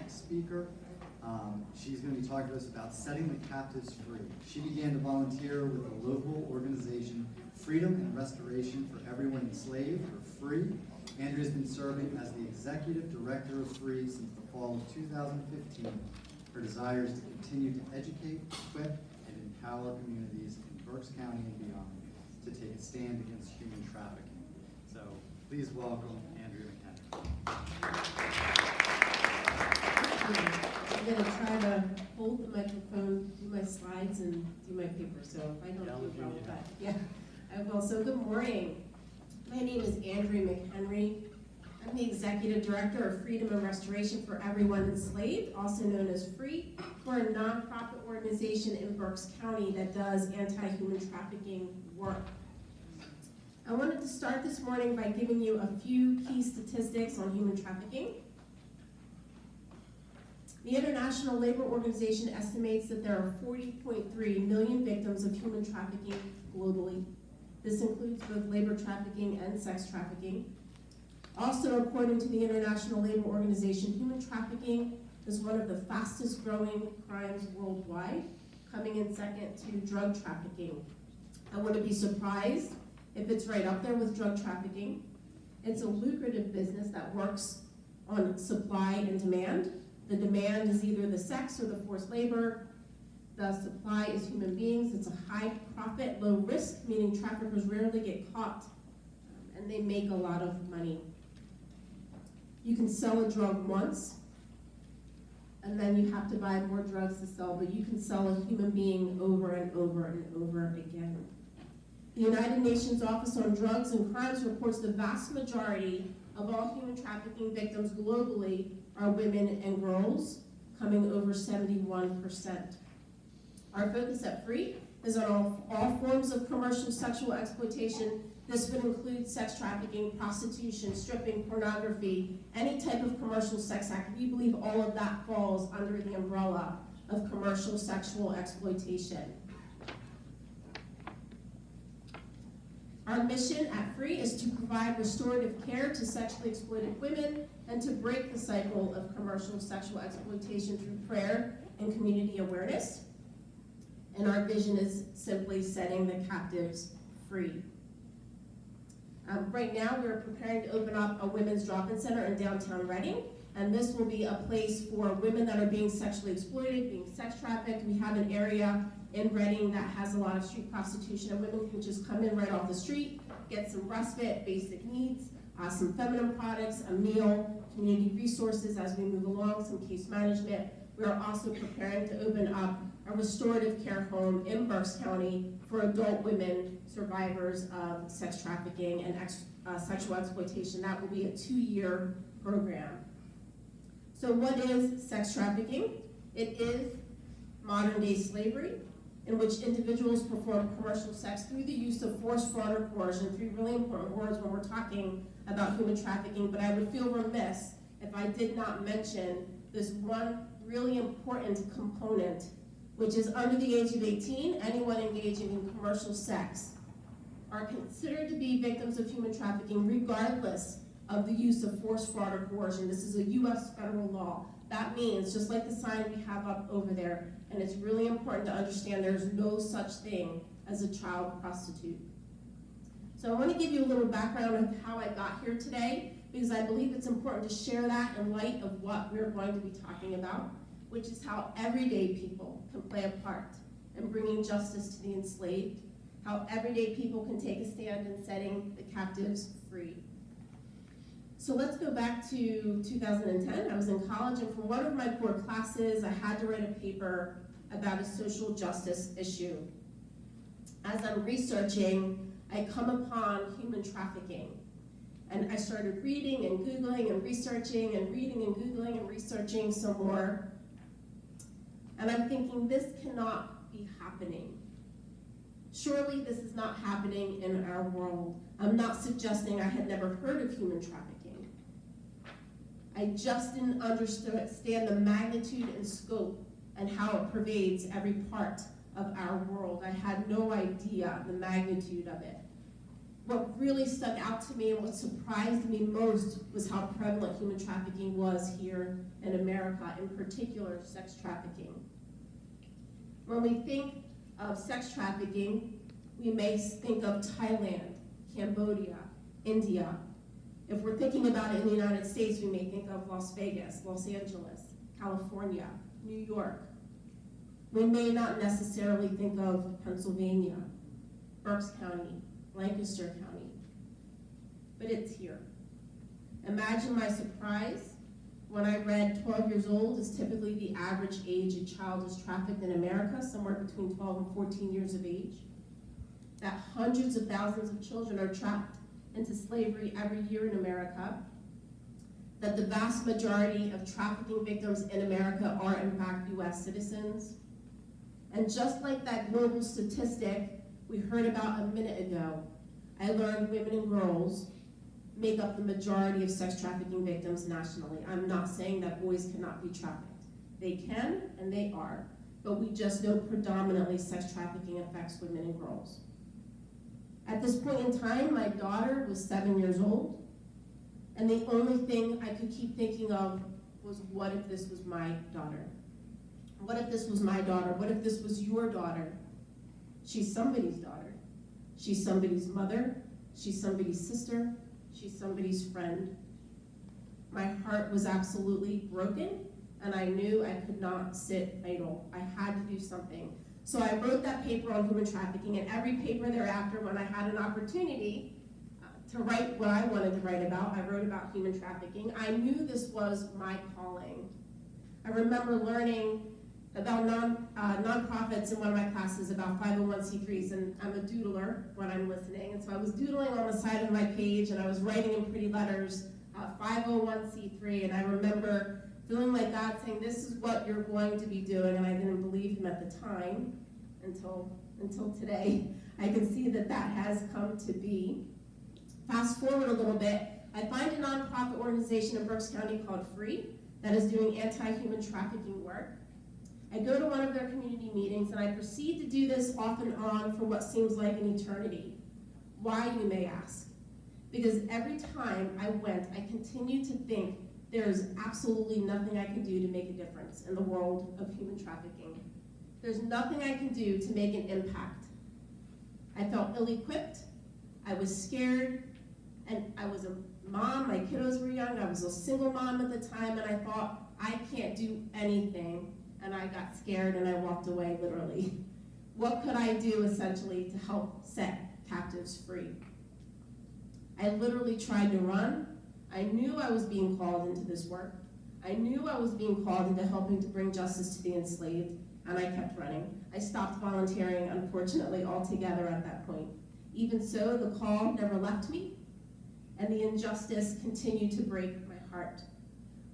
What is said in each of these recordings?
next speaker. She's going to be talking to us about setting the captives free. She began to volunteer with the local organization Freedom and Restoration for Everyone Enslaved, or F.R.E.E. Andrea's been serving as the executive director of F.R.E.E. since the fall of 2015. Her desire is to continue to educate, equip, and empower communities in Berks County and beyond to take a stand against human trafficking. So please welcome Andrea McHenry. I'm going to try to hold the microphone, do my slides, and do my paper. So if I don't do well with that, I will. So good morning. My name is Andrea McHenry. I'm the Executive Director of Freedom and Restoration for Everyone Enslaved, also known as F.R.E.E. We're a nonprofit organization in Berks County that does anti-human trafficking work. I wanted to start this morning by giving you a few key statistics on human trafficking. The International Labor Organization estimates that there are 40.3 million victims of human trafficking globally. This includes both labor trafficking and sex trafficking. Also, according to the International Labor Organization, human trafficking is one of the fastest growing crimes worldwide, coming in second to drug trafficking. I wouldn't be surprised if it's right up there with drug trafficking. It's a lucrative business that works on supply and demand. The demand is either the sex or the forced labor. The supply is human beings. It's a high profit, low risk, meaning traffickers rarely get caught, and they make a lot of money. You can sell a drug once, and then you have to buy more drugs to sell, but you can sell a human being over and over and over again. The United Nations Office on Drugs and Crimes reports the vast majority of all human trafficking victims globally are women and girls, coming over 71%. Our focus at F.R.E.E. is on all forms of commercial sexual exploitation. This would include sex trafficking, prostitution, stripping, pornography, any type of commercial sex act. We believe all of that falls under the umbrella of commercial sexual exploitation. Our mission at F.R.E.E. is to provide restorative care to sexually exploited women and to break the cycle of commercial sexual exploitation through prayer and community awareness. And our vision is simply setting the captives free. Right now, we're preparing to open up a women's drop-in center in downtown Reading, and this will be a place for women that are being sexually exploited, being sex trafficked. We have an area in Reading that has a lot of street prostitution, and women can just come in right off the street, get some respite, basic needs, some feminine products, a meal, community resources as we move along, some case management. We are also preparing to open up a restorative care home in Berks County for adult women survivors of sex trafficking and sexual exploitation. That will be a 2-year program. So what is sex trafficking? It is modern day slavery in which individuals perform commercial sex through the use of force, fraud, or coercion, 3 really important words when we're talking about human trafficking, but I would feel remiss if I did not mention this one really important component, which is under the age of 18, anyone engaging in commercial sex are considered to be victims of human trafficking regardless of the use of force, fraud, or coercion. This is a U.S. federal law. That means, just like the sign we have up over there, and it's really important to understand there's no such thing as a child prostitute. So I want to give you a little background of how I got here today, because I believe it's important to share that in light of what we're going to be talking about, which is how everyday people can play a part in bringing justice to the enslaved, how everyday people can take a stand in setting the captives free. So let's go back to 2010. I was in college, and for one of my core classes, I had to write a paper about a social justice issue. As I'm researching, I come upon human trafficking. And I started reading and Googling and researching and reading and Googling and researching some more. And I'm thinking, this cannot be happening. Surely this is not happening in our world. I'm not suggesting I had never heard of human trafficking. I just didn't understand the magnitude and scope and how it pervades every part of our world. I had no idea the magnitude of it. what really stuck out to me and what surprised me most was how prevalent human trafficking was here in America, in particular sex trafficking. When we think of sex trafficking, we may think of Thailand, Cambodia, India. If we're thinking about it in the United States, we may think of Las Vegas, Los Angeles, California, New York. We may not necessarily think of Pennsylvania, Berks County, Lancaster County, but it's here. Imagine my surprise when I read 12 years old is typically the average age a child is trafficked in America, somewhere between 12 and 14 years of age, that hundreds of thousands of children are trapped into slavery every year in America, that the vast majority of trafficking victims in America are in fact US citizens. And just like that global statistic we heard about a minute ago, I learned women and girls make up the majority of sex trafficking victims nationally. I'm not saying that boys cannot be trafficked. They can, and they are, but we just know predominantly sex trafficking affects women and girls. At this point in time, my daughter was 7 years old, and the only thing I could keep thinking of was, what if this was my daughter? What if this was my daughter? What if this was your daughter? She's somebody's daughter. She's somebody's mother. She's somebody's sister. She's somebody's friend. My heart was absolutely broken, and I knew I could not sit idle. I had to do something. So I wrote that paper on human trafficking, and every paper thereafter, when I had an opportunity to write what I wanted to write about, I wrote about human trafficking. I knew this was my calling. I remember learning about nonprofits in one of my classes, about 501c3s, and I'm a doodler when I'm listening, and so I was doodling on the side of my page, and I was writing in pretty letters, 501c3, and I remember feeling like God saying, this is what you're going to be doing, and I didn't believe him at the time, until today. I can see that that has come to be. Fast forward a little bit, I find a nonprofit organization in Berks County called F.R.E.E. that is doing anti-human trafficking work. I go to one of their community meetings, and I proceed to do this off and on for what seems like an eternity. Why, you may ask? Because every time I went, I continued to think there's absolutely nothing I can do to make a difference in the world of human trafficking. There's nothing I can do to make an impact. I felt ill-equipped, I was scared, and I was a mom, my kiddos were young, I was a single mom at the time, and I thought, I can't do anything. And I got scared and I walked away, literally. What could I do, essentially, to help set captives free? I literally tried to run. I knew I was being called into this work. I knew I was being called into helping to bring justice to the enslaved, and I kept running. I stopped volunteering, unfortunately, altogether at that point. Even so, the call never left me, and the injustice continued to break my heart.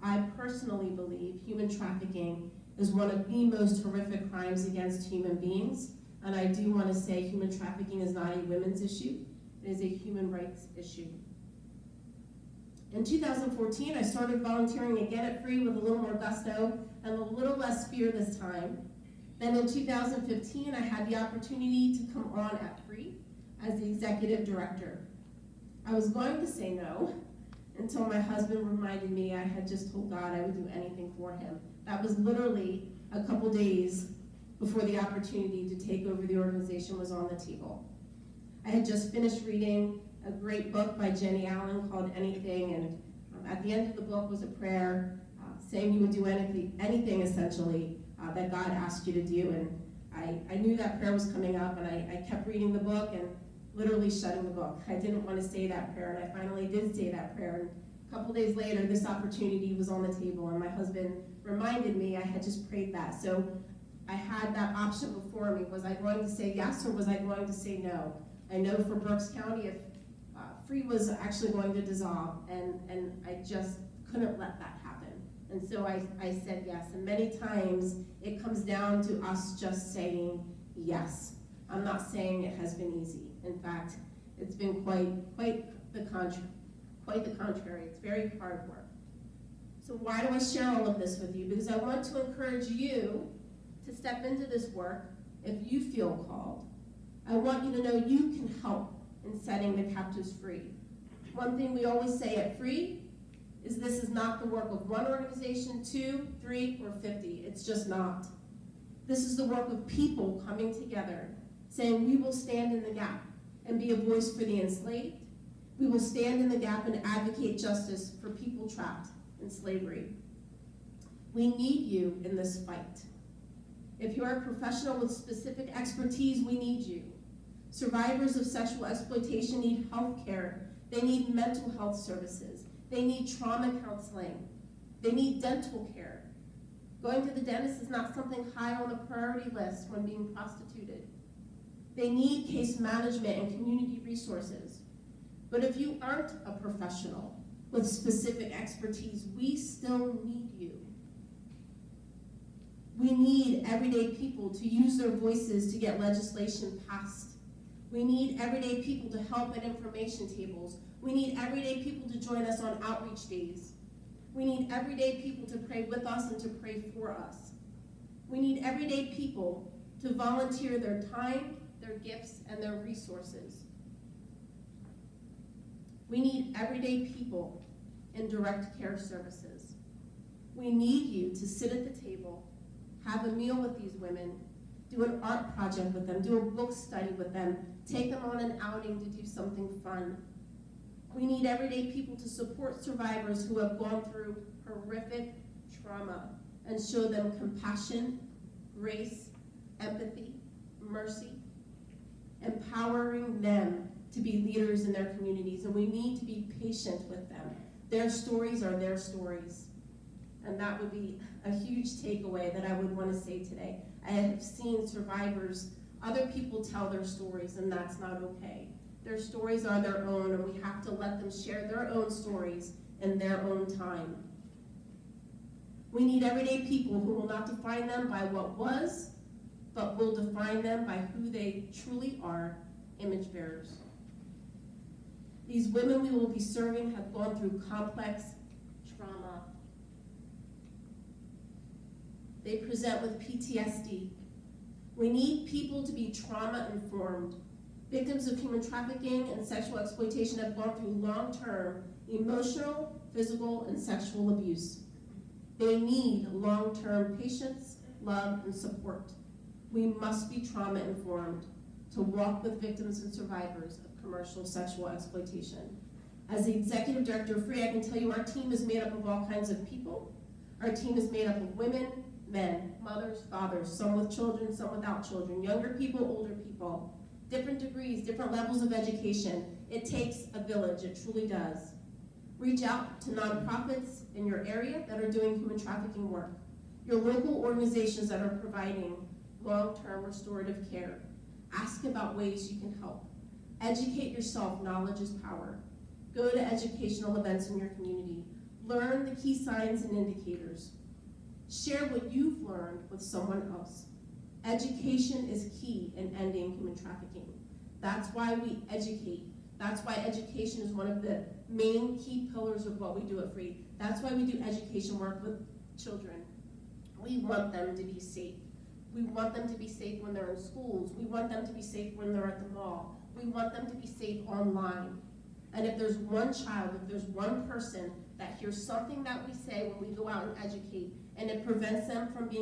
I personally believe human trafficking is one of the most horrific crimes against human beings, and I do want to say human trafficking is not a women's issue, it is a human rights issue. In 2014, I started volunteering again at F.R.E.E. with a little more gusto and a little less fear this time. Then in 2015, I had the opportunity to come on at F.R.E.E. as the executive director. I was going to say no until my husband reminded me I had just told God I would do anything for him. That was literally a couple days before the opportunity to take over the organization was on the table. I had just finished reading a great book by Jenny Allen called Anything, and at the end of the book was a prayer saying you would do anything essentially that God asked you to do, and I knew that prayer was coming up, and I kept reading the book and literally shutting the book. I didn't want to say that prayer, and I finally did say that prayer, and a couple days later this opportunity was on the table, and my husband reminded me I had just prayed that. So I had that option before me. Was I going to say yes, or was I going to say no? I know for Berks County, if F.R.E.E. was actually going to dissolve, and I just couldn't let that happen. And so I said yes, and many times it comes down to us just saying yes. I'm not saying it has been easy. In fact, it's been quite the contrary. It's very hard work. So why do I share all of this with you? Because I want to encourage you to step into this work if you feel called. I want you to know you can help in setting the captives free. One thing we always say at F.R.E.E. is this is not the work of one organization, 2, 3, or 50. It's just not. This is the work of people coming together, saying we will stand in the gap and be a voice for the enslaved. We will stand in the gap and advocate justice for people trapped in slavery. We need you in this fight. If you're a professional with specific expertise, we need you. Survivors of sexual exploitation need health care. They need mental health services. They need trauma counseling. They need dental care. Going to the dentist is not something high on the priority list when being prostituted. They need case management and community resources. But if you aren't a professional with specific expertise, we still need you. We need everyday people to use their voices to get legislation passed. We need everyday people to help at information tables. We need everyday people to join us on outreach days. We need everyday people to pray with us and to pray for us. We need everyday people to volunteer their time, their gifts, and their resources. We need everyday people in direct care services. We need you to sit at the table, have a meal with these women, do an art project with them, do a book study with them, take them on an outing to do something fun. We need everyday people to support survivors who have gone through horrific trauma and show them compassion, grace, empathy, mercy, empowering them to be leaders in their communities. And we need to be patient with them. Their stories are their stories. And that would be a huge takeaway that I would want to say today. I have seen survivors, other people tell their stories, and that's not okay. Their stories are their own, and we have to let them share their own stories in their own time. We need everyday people who will not define them by what was, but will define them by who they truly are, image bearers. These women we will be serving have gone through complex trauma. They present with PTSD. We need people to be trauma-informed. Victims of human trafficking and sexual exploitation have gone through long-term emotional, physical, and sexual abuse. They need long-term patience, love, and support. We must be trauma-informed to walk with victims and survivors of commercial sexual exploitation. As the executive director of F.R.E.E., I can tell you our team is made up of all kinds of people. Our team is made up of women, men, mothers, fathers, some with children, some without children, younger people, older people, different degrees, different levels of education. It takes a village, it truly does. Reach out to nonprofits in your area that are doing human trafficking work, your local organizations that are providing long-term restorative care. Ask about ways you can help. Educate yourself, knowledge is power. Go to educational events in your community. Learn the key signs and indicators. Share what you've learned with someone else. Education is key in ending human trafficking. That's why we educate. That's why education is one of the main key pillars of what we do at F.R.E.E. That's why we do education work with children. We want them to be safe. We want them to be safe when they're in schools. We want them to be safe when they're at the mall. We want them to be safe online. And if there's one child, if there's one person that hears something that we say when we go out and educate, and it prevents them from being